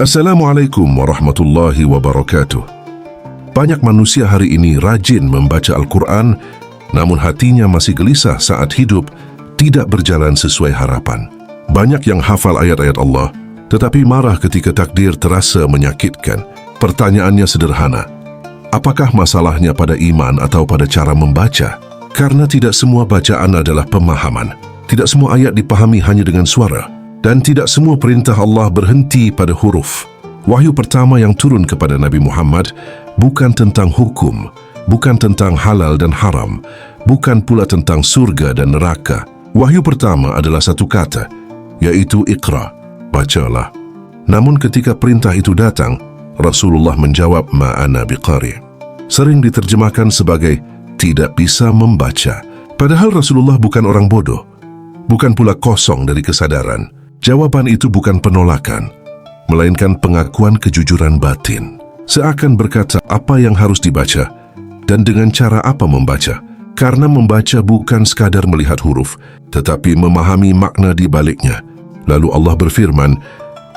Assalamualaikum warahmatullahi wabarakatuh. Banyak manusia hari ini rajin membaca Al-Quran, namun hatinya masih gelisah saat hidup tidak berjalan sesuai harapan. Banyak yang hafal ayat-ayat Allah, tetapi marah ketika takdir terasa menyakitkan. Pertanyaannya sederhana, apakah masalahnya pada iman atau pada cara membaca? Karena tidak semua bacaan adalah pemahaman. Tidak semua ayat dipahami hanya dengan suara. Dan tidak semua perintah Allah berhenti pada huruf. Wahyu pertama yang turun kepada Nabi Muhammad bukan tentang hukum, bukan tentang halal dan haram, bukan pula tentang surga dan neraka. Wahyu pertama adalah satu kata, yaitu Iqra, bacalah. Namun ketika perintah itu datang, Rasulullah menjawab ma'ana biqari. Sering diterjemahkan sebagai tidak bisa membaca. Padahal Rasulullah bukan orang bodoh, bukan pula kosong dari kesadaran. Jawaban itu bukan penolakan, melainkan pengakuan kejujuran batin. Seakan berkata apa yang harus dibaca dan dengan cara apa membaca. Karena membaca bukan sekadar melihat huruf, tetapi memahami makna di baliknya. Lalu Allah berfirman,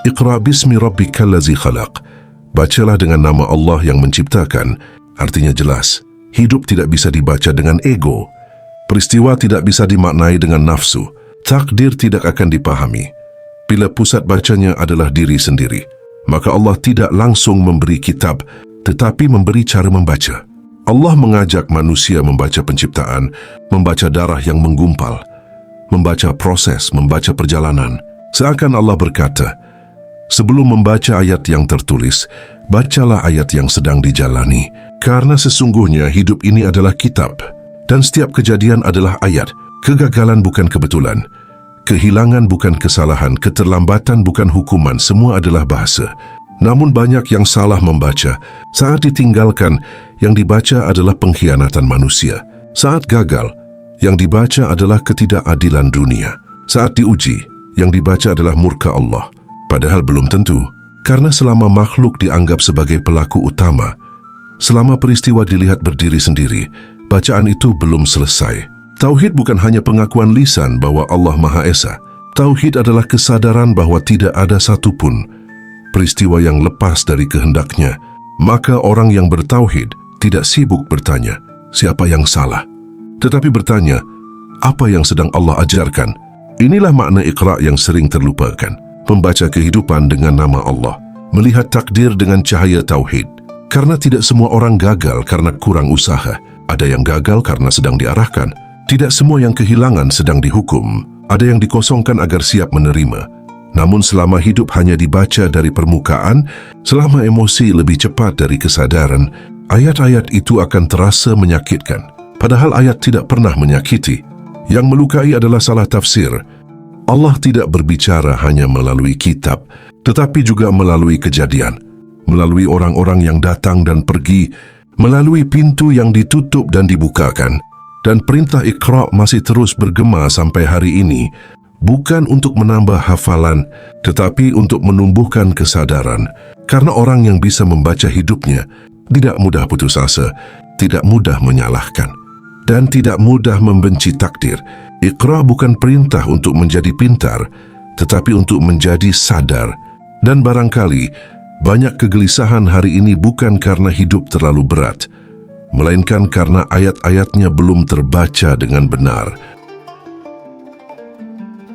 Iqra bismi rabbikal ladzi khalaq. Bacalah dengan nama Allah yang menciptakan. Artinya jelas, hidup tidak bisa dibaca dengan ego. Peristiwa tidak bisa dimaknai dengan nafsu. Takdir tidak akan dipahami bila pusat bacanya adalah diri sendiri. Maka Allah tidak langsung memberi kitab, tetapi memberi cara membaca. Allah mengajak manusia membaca penciptaan, membaca darah yang menggumpal, membaca proses, membaca perjalanan. Seakan Allah berkata, sebelum membaca ayat yang tertulis, bacalah ayat yang sedang dijalani. Karena sesungguhnya hidup ini adalah kitab, dan setiap kejadian adalah ayat. Kegagalan bukan kebetulan. Kehilangan bukan kesalahan, keterlambatan bukan hukuman, semua adalah bahasa. Namun banyak yang salah membaca. Saat ditinggalkan, yang dibaca adalah pengkhianatan manusia. Saat gagal, yang dibaca adalah ketidakadilan dunia. Saat diuji, yang dibaca adalah murka Allah. Padahal belum tentu, karena selama makhluk dianggap sebagai pelaku utama, selama peristiwa dilihat berdiri sendiri, bacaan itu belum selesai. Tauhid bukan hanya pengakuan lisan bahwa Allah Maha Esa. Tauhid adalah kesadaran bahwa tidak ada satupun peristiwa yang lepas dari kehendaknya. Maka orang yang bertauhid tidak sibuk bertanya, siapa yang salah? Tetapi bertanya, apa yang sedang Allah ajarkan? Inilah makna Iqra yang sering terlupakan. Membaca kehidupan dengan nama Allah. Melihat takdir dengan cahaya tauhid. Karena tidak semua orang gagal karena kurang usaha. Ada yang gagal karena sedang diarahkan. Tidak semua yang kehilangan sedang dihukum. Ada yang dikosongkan agar siap menerima. Namun selama hidup hanya dibaca dari permukaan, selama emosi lebih cepat dari kesadaran, ayat-ayat itu akan terasa menyakitkan. Padahal ayat tidak pernah menyakiti. Yang melukai adalah salah tafsir. Allah tidak berbicara hanya melalui kitab, tetapi juga melalui kejadian, melalui orang-orang yang datang dan pergi, melalui pintu yang ditutup dan dibukakan. Dan perintah Iqra masih terus bergema sampai hari ini, bukan untuk menambah hafalan, tetapi untuk menumbuhkan kesadaran. Karena orang yang bisa membaca hidupnya tidak mudah putus asa, tidak mudah menyalahkan, dan tidak mudah membenci takdir. Iqra bukan perintah untuk menjadi pintar, tetapi untuk menjadi sadar. Dan barangkali banyak kegelisahan hari ini bukan karena hidup terlalu berat, melainkan karena ayat-ayatnya belum terbaca dengan benar.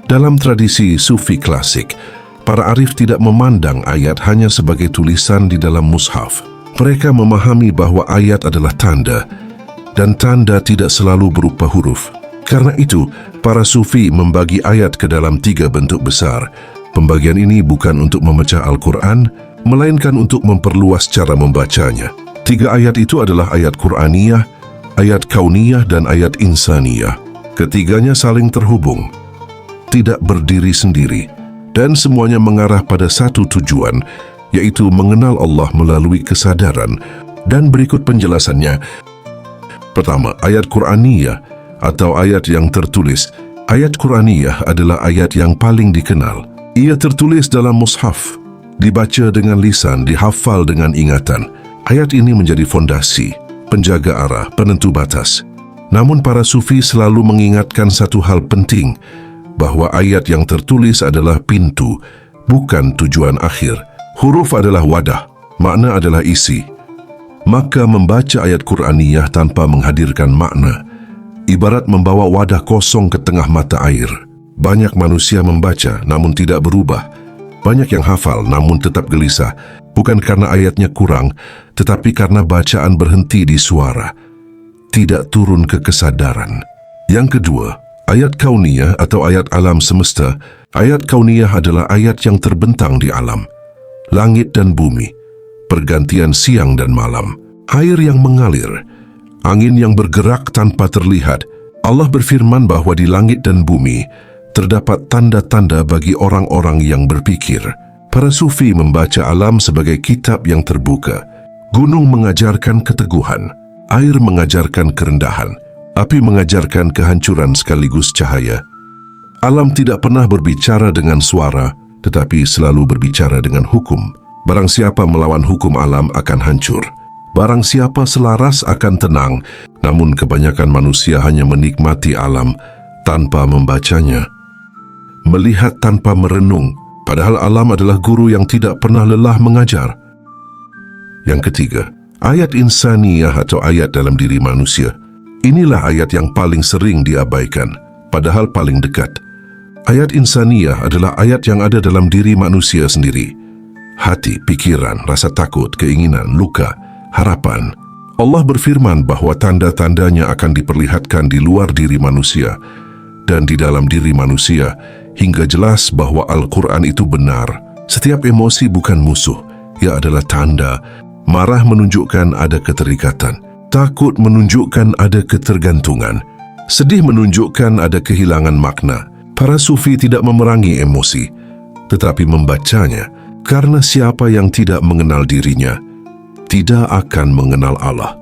Dalam tradisi Sufi klasik, para arif tidak memandang ayat hanya sebagai tulisan di dalam mushaf. Mereka memahami bahwa ayat adalah tanda, dan tanda tidak selalu berupa huruf. Karena itu, para Sufi membagi ayat ke dalam 3 bentuk besar. Pembagian ini bukan untuk memecah Al-Quran, melainkan untuk memperluas cara membacanya. 3 ayat itu adalah ayat Qur'aniyah, ayat Kauniyah, dan ayat Insaniyah. Ketiganya saling terhubung, tidak berdiri sendiri, dan semuanya mengarah pada satu tujuan, yaitu mengenal Allah melalui kesadaran. Dan berikut penjelasannya. Pertama, ayat Qur'aniyah atau ayat yang tertulis. Ayat Qur'aniyah adalah ayat yang paling dikenal. Ia tertulis dalam mushaf, dibaca dengan lisan, dihafal dengan ingatan. Ayat ini menjadi fondasi, penjaga arah, penentu batas. Namun para Sufi selalu mengingatkan satu hal penting, bahwa ayat yang tertulis adalah pintu, bukan tujuan akhir. Huruf adalah wadah, makna adalah isi. Maka membaca ayat Qur'aniyah tanpa menghadirkan makna ibarat membawa wadah kosong ke tengah mata air. Banyak manusia membaca namun tidak berubah. Banyak yang hafal namun tetap gelisah, bukan karena ayatnya kurang, tetapi karena bacaan berhenti di suara, tidak turun ke kesadaran. Yang kedua, ayat kauniyah atau ayat alam semesta. Ayat kauniyah adalah ayat yang terbentang di alam, langit dan bumi, pergantian siang dan malam, air yang mengalir, angin yang bergerak tanpa terlihat. Allah berfirman bahwa di langit dan bumi terdapat tanda-tanda bagi orang-orang yang berpikir. Para sufi membaca alam sebagai kitab yang terbuka. Gunung mengajarkan keteguhan, air mengajarkan kerendahan, api mengajarkan kehancuran sekaligus cahaya. Alam tidak pernah berbicara dengan suara, tetapi selalu berbicara dengan hukum. Barang siapa melawan hukum alam akan hancur. Barang siapa selaras akan tenang, namun kebanyakan manusia hanya menikmati alam tanpa membacanya. Melihat tanpa merenung, padahal alam adalah guru yang tidak pernah lelah mengajar. Yang ketiga, ayat insaniyah atau ayat dalam diri manusia. Inilah ayat yang paling sering diabaikan, padahal paling dekat. Ayat insaniyah adalah ayat yang ada dalam diri manusia sendiri. Hati, pikiran, rasa takut, keinginan, luka, harapan. Allah berfirman bahwa tanda-tandanya akan diperlihatkan di luar diri manusia dan di dalam diri manusia, hingga jelas bahwa Al-Quran itu benar. Setiap emosi bukan musuh, ia adalah tanda. Marah menunjukkan ada keterikatan, takut menunjukkan ada ketergantungan, sedih menunjukkan ada kehilangan makna. Para sufi tidak memerangi emosi, tetapi membacanya, karena siapa yang tidak mengenal dirinya tidak akan mengenal Allah.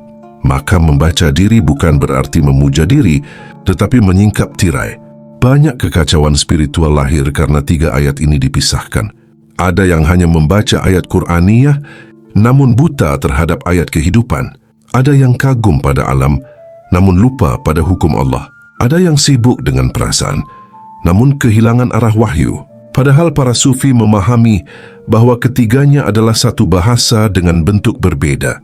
Maka membaca diri bukan berarti memuja diri, tetapi menyingkap tirai. Banyak kekacauan spiritual lahir karena 3 ayat ini dipisahkan. Ada yang hanya membaca ayat Qur'aniyah, namun buta terhadap ayat kehidupan. Ada yang kagum pada alam, namun lupa pada hukum Allah. Ada yang sibuk dengan perasaan, namun kehilangan arah wahyu. Padahal para sufi memahami bahwa ketiganya adalah satu bahasa dengan bentuk berbeda.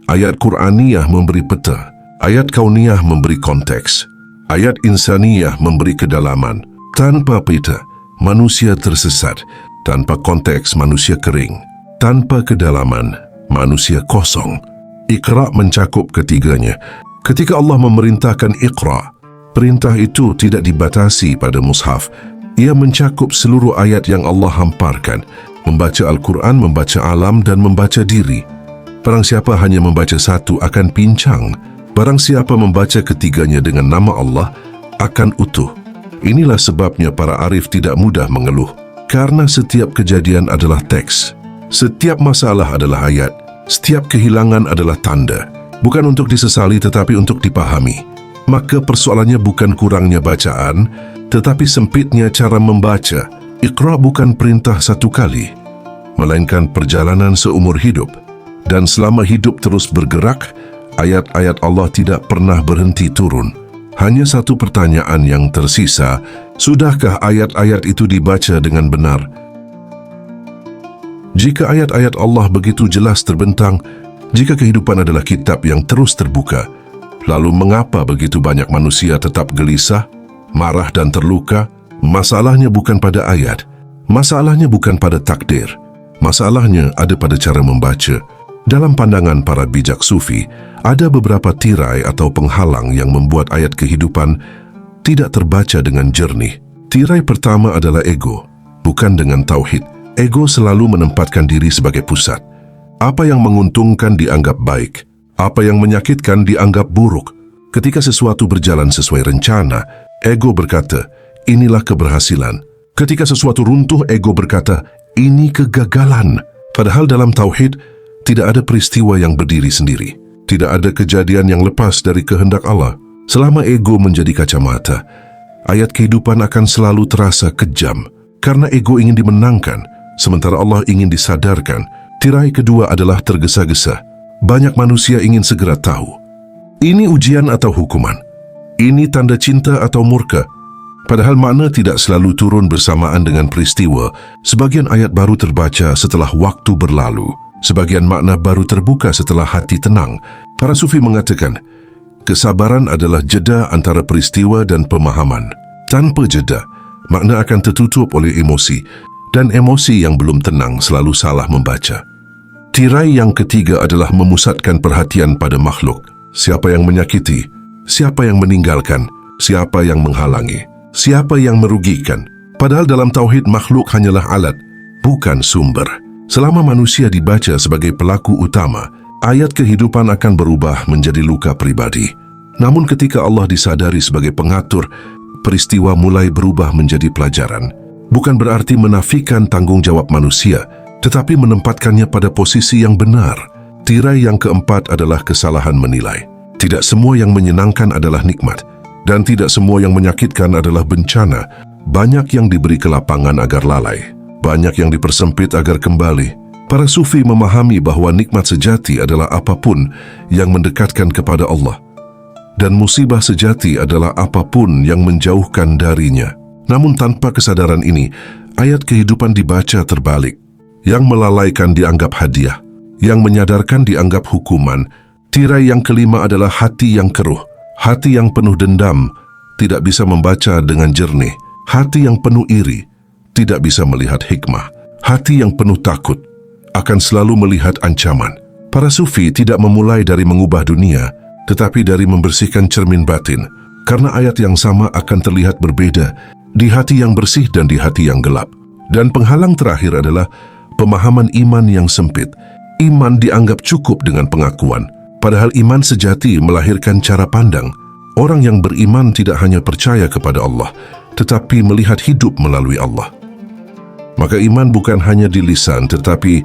Ayat Qur'aniyah memberi peta, ayat kauniyah memberi konteks, ayat insaniyah memberi kedalaman. Tanpa peta, manusia tersesat. Tanpa konteks, manusia kering. Tanpa kedalaman, manusia kosong. Iqra mencakup ketiganya. Ketika Allah memerintahkan Iqra, perintah itu tidak dibatasi pada mushaf. Ia mencakup seluruh ayat yang Allah hamparkan. Membaca Al-Quran, membaca alam, dan membaca diri. Barang siapa hanya membaca satu akan pincang. Barang siapa membaca ketiganya dengan nama Allah akan utuh. Inilah sebabnya para arif tidak mudah mengeluh. Karena setiap kejadian adalah teks. Setiap masalah adalah ayat. Setiap kehilangan adalah tanda. Bukan untuk disesali tetapi untuk dipahami. Maka persoalannya bukan kurangnya bacaan, tetapi sempitnya cara membaca. Iqra bukan perintah satu kali, melainkan perjalanan seumur hidup. Dan selama hidup terus bergerak, ayat-ayat Allah tidak pernah berhenti turun. Hanya satu pertanyaan yang tersisa, sudahkah ayat-ayat itu dibaca dengan benar? Jika ayat-ayat Allah begitu jelas terbentang, jika kehidupan adalah kitab yang terus terbuka, lalu mengapa begitu banyak manusia tetap gelisah, marah dan terluka? Masalahnya bukan pada ayat, masalahnya bukan pada takdir, masalahnya ada pada cara membaca. Dalam pandangan para bijak sufi, ada beberapa tirai atau penghalang yang membuat ayat kehidupan tidak terbaca dengan jernih. Tirai pertama adalah ego, bukan dengan tauhid. Ego selalu menempatkan diri sebagai pusat. Apa yang menguntungkan dianggap baik, apa yang menyakitkan dianggap buruk. Ketika sesuatu berjalan sesuai rencana, ego berkata, inilah keberhasilan. Ketika sesuatu runtuh, ego berkata, ini kegagalan. Padahal dalam tauhid, tidak ada peristiwa yang berdiri sendiri. Tidak ada kejadian yang lepas dari kehendak Allah. Selama ego menjadi kacamata, ayat kehidupan akan selalu terasa kejam. Karena ego ingin dimenangkan, sementara Allah ingin disadarkan. Tirai kedua adalah tergesa-gesa. Banyak manusia ingin segera tahu. Ini ujian atau hukuman? Ini tanda cinta atau murka? Padahal makna tidak selalu turun bersamaan dengan peristiwa. Sebagian ayat baru terbaca setelah waktu berlalu. Sebagian makna baru terbuka setelah hati tenang. Para sufi mengatakan, kesabaran adalah jeda antara peristiwa dan pemahaman. Tanpa jeda, makna akan tertutup oleh emosi, dan emosi yang belum tenang selalu salah membaca. Tirai yang ketiga adalah memusatkan perhatian pada makhluk. Siapa yang menyakiti, siapa yang meninggalkan, siapa yang menghalangi, siapa yang merugikan. Padahal dalam tauhid makhluk hanyalah alat, bukan sumber. Selama manusia dibaca sebagai pelaku utama, ayat kehidupan akan berubah menjadi luka pribadi. Namun ketika Allah disadari sebagai pengatur, peristiwa mulai berubah menjadi pelajaran. Bukan berarti menafikan tanggung jawab manusia, tetapi menempatkannya pada posisi yang benar. Tirai yang keempat adalah kesalahan menilai. Tidak semua yang menyenangkan adalah nikmat, dan tidak semua yang menyakitkan adalah bencana. Banyak yang diberi kelapangan agar lalai, banyak yang dipersempit agar kembali. Para sufi memahami bahwa nikmat sejati adalah apapun yang mendekatkan kepada Allah, dan musibah sejati adalah apapun yang menjauhkan darinya. Namun tanpa kesadaran ini, ayat kehidupan dibaca terbalik. Yang melalaikan dianggap hadiah, yang menyadarkan dianggap hukuman. Tirai yang kelima adalah hati yang keruh. Hati yang penuh dendam tidak bisa membaca dengan jernih. Hati yang penuh iri tidak bisa melihat hikmah. Hati yang penuh takut akan selalu melihat ancaman. Para sufi tidak memulai dari mengubah dunia, tetapi dari membersihkan cermin batin. Karena ayat yang sama akan terlihat berbeda di hati yang bersih dan di hati yang gelap. Dan penghalang terakhir adalah pemahaman iman yang sempit. Iman dianggap cukup dengan pengakuan, padahal iman sejati melahirkan cara pandang. Orang yang beriman tidak hanya percaya kepada Allah, tetapi melihat hidup melalui Allah. Maka iman bukan hanya di lisan, tetapi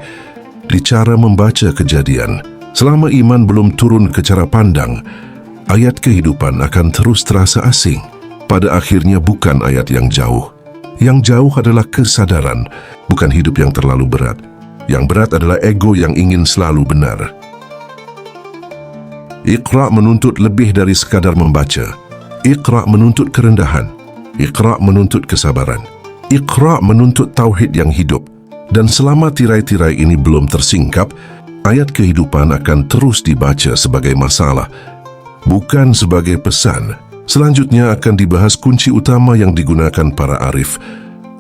di cara membaca kejadian. Selama iman belum turun ke cara pandang, ayat kehidupan akan terus terasa asing. Pada akhirnya bukan ayat yang jauh. Yang jauh adalah kesadaran, bukan hidup yang terlalu berat. Yang berat adalah ego yang ingin selalu benar. Iqra menuntut lebih dari sekadar membaca. Iqra menuntut kerendahan. Iqra menuntut kesabaran. Iqra menuntut tauhid yang hidup. Dan selama tirai-tirai ini belum tersingkap, ayat kehidupan akan terus dibaca sebagai masalah, bukan sebagai pesan. Selanjutnya akan dibahas kunci utama yang digunakan para arif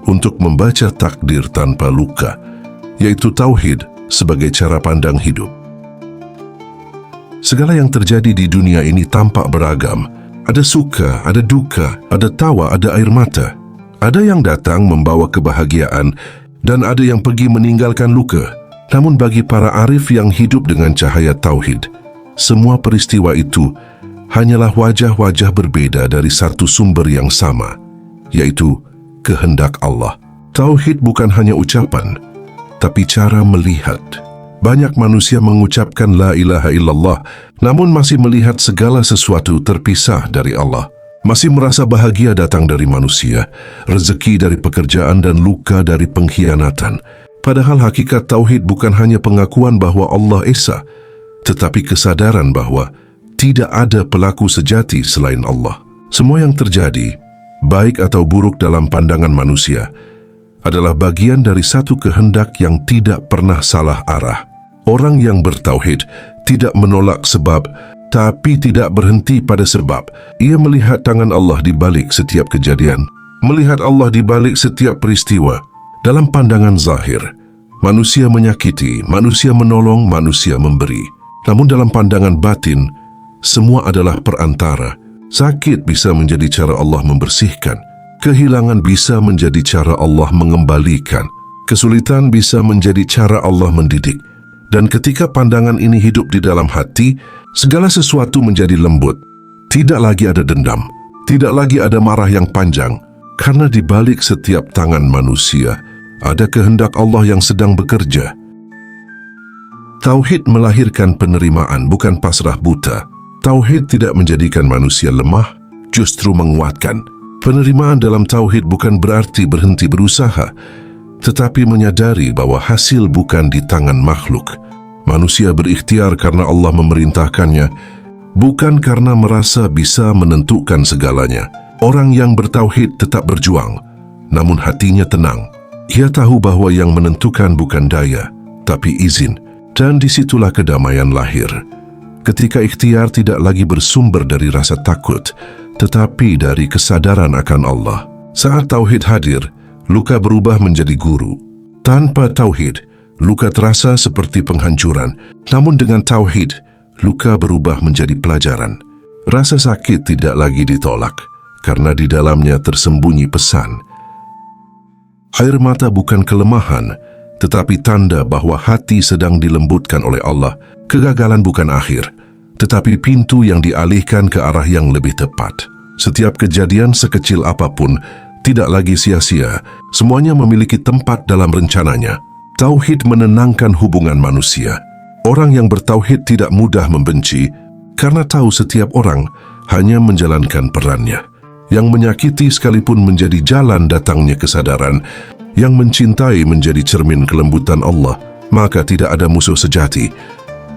untuk membaca takdir tanpa luka, yaitu tauhid sebagai cara pandang hidup. Segala yang terjadi di dunia ini tampak beragam. Ada suka, ada duka, ada tawa, ada air mata. Ada yang datang membawa kebahagiaan dan ada yang pergi meninggalkan luka. Namun bagi para arif yang hidup dengan cahaya tauhid, semua peristiwa itu hanyalah wajah-wajah berbeda dari satu sumber yang sama, yaitu kehendak Allah. Tauhid bukan hanya ucapan, tapi cara melihat. Banyak manusia mengucapkan la ilaha illallah, namun masih melihat segala sesuatu terpisah dari Allah. Masih merasa bahagia datang dari manusia, rezeki dari pekerjaan dan luka dari pengkhianatan. Padahal hakikat tauhid bukan hanya pengakuan bahwa Allah Esa, tetapi kesadaran bahwa tidak ada pelaku sejati selain Allah. Semua yang terjadi, baik atau buruk dalam pandangan manusia, adalah bagian dari satu kehendak yang tidak pernah salah arah. Orang yang bertauhid tidak menolak sebab, tapi tidak berhenti pada sebab. Ia melihat tangan Allah di balik setiap kejadian, melihat Allah di balik setiap peristiwa. Dalam pandangan zahir, manusia menyakiti, manusia menolong, manusia memberi. Namun dalam pandangan batin, semua adalah perantara. Sakit bisa menjadi cara Allah membersihkan. Kehilangan bisa menjadi cara Allah mengembalikan. Kesulitan bisa menjadi cara Allah mendidik. Dan ketika pandangan ini hidup di dalam hati, segala sesuatu menjadi lembut. Tidak lagi ada dendam, tidak lagi ada marah yang panjang, karena di balik setiap tangan manusia ada kehendak Allah yang sedang bekerja. Tauhid melahirkan penerimaan, bukan pasrah buta. Tauhid tidak menjadikan manusia lemah, justru menguatkan. Penerimaan dalam tauhid bukan berarti berhenti berusaha, tetapi menyadari bahwa hasil bukan di tangan makhluk. Manusia berikhtiar karena Allah memerintahkannya, bukan karena merasa bisa menentukan segalanya. Orang yang bertauhid tetap berjuang, namun hatinya tenang. Ia tahu bahwa yang menentukan bukan daya, tapi izin. Dan disitulah kedamaian lahir. Ketika ikhtiar tidak lagi bersumber dari rasa takut, tetapi dari kesadaran akan Allah. Saat tauhid hadir, luka berubah menjadi guru. Tanpa tauhid, luka terasa seperti penghancuran. Namun dengan tauhid, luka berubah menjadi pelajaran. Rasa sakit tidak lagi ditolak, karena di dalamnya tersembunyi pesan. Air mata bukan kelemahan, tetapi tanda bahwa hati sedang dilembutkan oleh Allah. Kegagalan bukan akhir, tetapi pintu yang dialihkan ke arah yang lebih tepat. Setiap kejadian sekecil apapun tidak lagi sia-sia, semuanya memiliki tempat dalam rencananya. Tauhid menenangkan hubungan manusia. Orang yang bertauhid tidak mudah membenci, karena tahu setiap orang hanya menjalankan perannya. Yang menyakiti sekalipun menjadi jalan datangnya kesadaran. Yang mencintai menjadi cermin kelembutan Allah. Maka tidak ada musuh sejati,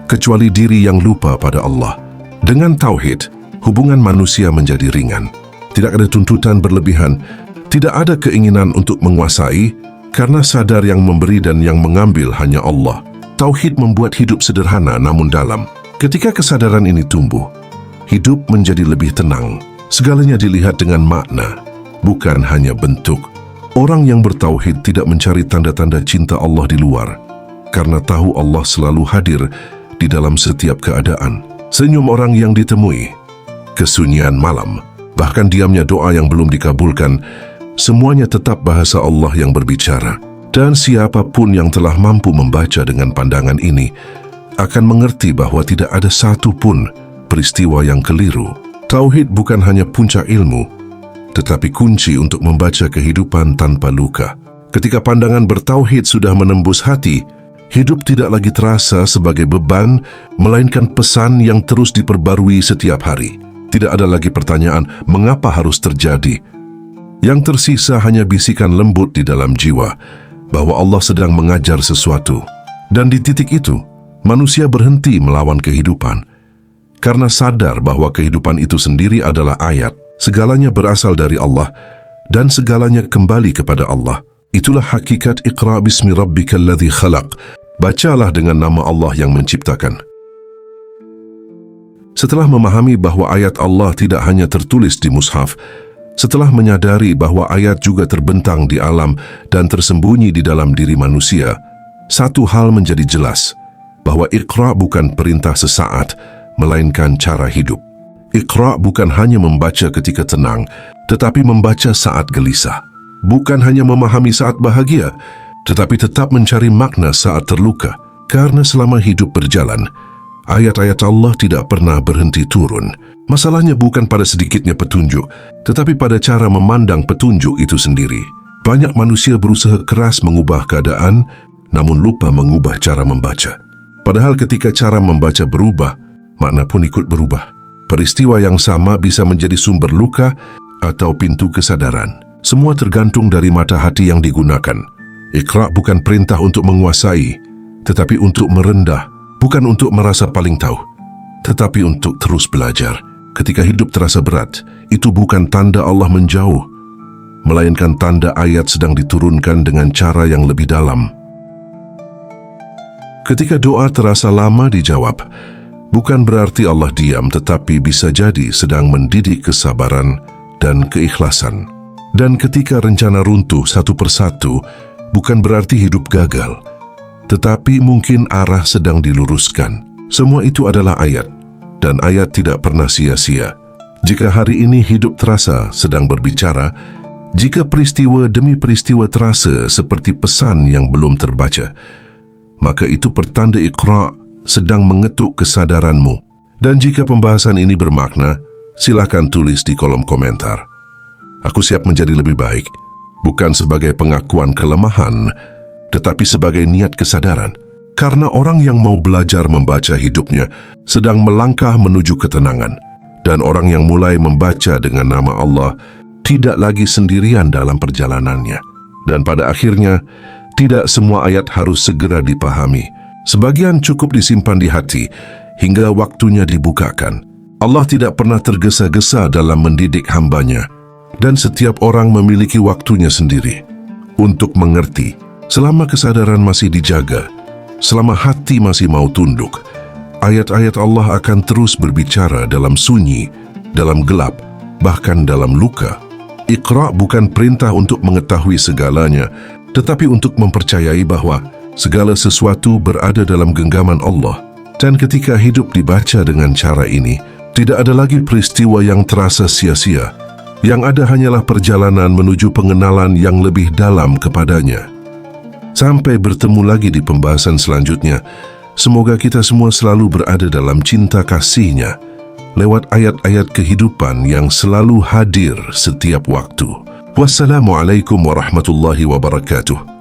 kecuali diri yang lupa pada Allah. Dengan tauhid, hubungan manusia menjadi ringan. Tidak ada tuntutan berlebihan, tidak ada keinginan untuk menguasai, karena sadar yang memberi dan yang mengambil hanya Allah. Tauhid membuat hidup sederhana namun dalam. Ketika kesadaran ini tumbuh, hidup menjadi lebih tenang. Segalanya dilihat dengan makna, bukan hanya bentuk. Orang yang bertauhid tidak mencari tanda-tanda cinta Allah di luar, karena tahu Allah selalu hadir di dalam setiap keadaan. Senyum orang yang ditemui, kesunyian malam, bahkan diamnya doa yang belum dikabulkan, semuanya tetap bahasa Allah yang berbicara. Dan siapapun yang telah mampu membaca dengan pandangan ini, akan mengerti bahwa tidak ada satu pun peristiwa yang keliru. Tauhid bukan hanya puncak ilmu, tetapi kunci untuk membaca kehidupan tanpa luka. Ketika pandangan bertauhid sudah menembus hati, hidup tidak lagi terasa sebagai beban, melainkan pesan yang terus diperbarui setiap hari. Tidak ada lagi pertanyaan, mengapa harus terjadi? Yang tersisa hanya bisikan lembut di dalam jiwa, bahwa Allah sedang mengajar sesuatu. Dan di titik itu, manusia berhenti melawan kehidupan, karena sadar bahwa kehidupan itu sendiri adalah ayat. Segalanya berasal dari Allah, dan segalanya kembali kepada Allah. Itulah hakikat Iqra bismi rabbikal ladzi khalaq. Bacalah dengan nama Allah yang menciptakan. Setelah memahami bahwa ayat Allah tidak hanya tertulis di mushaf, setelah menyadari bahwa ayat juga terbentang di alam dan tersembunyi di dalam diri manusia, satu hal menjadi jelas, bahwa Iqra bukan perintah sesaat, melainkan cara hidup. Iqra bukan hanya membaca ketika tenang, tetapi membaca saat gelisah. Bukan hanya memahami saat bahagia, tetapi tetap mencari makna saat terluka. Karena selama hidup berjalan, ayat-ayat Allah tidak pernah berhenti turun. Masalahnya bukan pada sedikitnya petunjuk, tetapi pada cara memandang petunjuk itu sendiri. Banyak manusia berusaha keras mengubah keadaan, namun lupa mengubah cara membaca. Padahal ketika cara membaca berubah, makna pun ikut berubah. Peristiwa yang sama bisa menjadi sumber luka atau pintu kesadaran. Semua tergantung dari mata hati yang digunakan. Iqra bukan perintah untuk menguasai, tetapi untuk merendah. Bukan untuk merasa paling tahu, tetapi untuk terus belajar. Ketika hidup terasa berat, itu bukan tanda Allah menjauh, melainkan tanda ayat sedang diturunkan dengan cara yang lebih dalam. Ketika doa terasa lama dijawab, bukan berarti Allah diam, tetapi bisa jadi sedang mendidik kesabaran dan keikhlasan. Dan ketika rencana runtuh satu persatu, bukan berarti hidup gagal, tetapi mungkin arah sedang diluruskan. Semua itu adalah ayat, dan ayat tidak pernah sia-sia. Jika hari ini hidup terasa sedang berbicara, jika peristiwa demi peristiwa terasa seperti pesan yang belum terbaca, maka itu pertanda Iqra sedang mengetuk kesadaranmu. Dan jika pembahasan ini bermakna, silakan tulis di kolom komentar. Aku siap menjadi lebih baik, bukan sebagai pengakuan kelemahan, tetapi sebagai niat kesadaran. Karena orang yang mau belajar membaca hidupnya sedang melangkah menuju ketenangan. Dan orang yang mulai membaca dengan nama Allah tidak lagi sendirian dalam perjalanannya. Dan pada akhirnya, tidak semua ayat harus segera dipahami. Sebagian cukup disimpan di hati hingga waktunya dibukakan. Allah tidak pernah tergesa-gesa dalam mendidik hambanya. dan setiap orang memiliki waktunya sendiri untuk mengerti. Selama kesadaran masih dijaga, selama hati masih mau tunduk, ayat-ayat Allah akan terus berbicara dalam sunyi, dalam gelap, bahkan dalam luka. Iqra bukan perintah untuk mengetahui segalanya, tetapi untuk mempercayai bahwa segala sesuatu berada dalam genggaman Allah. Dan ketika hidup dibaca dengan cara ini, tidak ada lagi peristiwa yang terasa sia-sia. Yang ada hanyalah perjalanan menuju pengenalan yang lebih dalam kepadanya. Sampai bertemu lagi di pembahasan selanjutnya, semoga kita semua selalu berada dalam cinta kasih-Nya, lewat ayat-ayat kehidupan yang selalu hadir setiap waktu. Wassalamualaikum warahmatullahi wabarakatuh.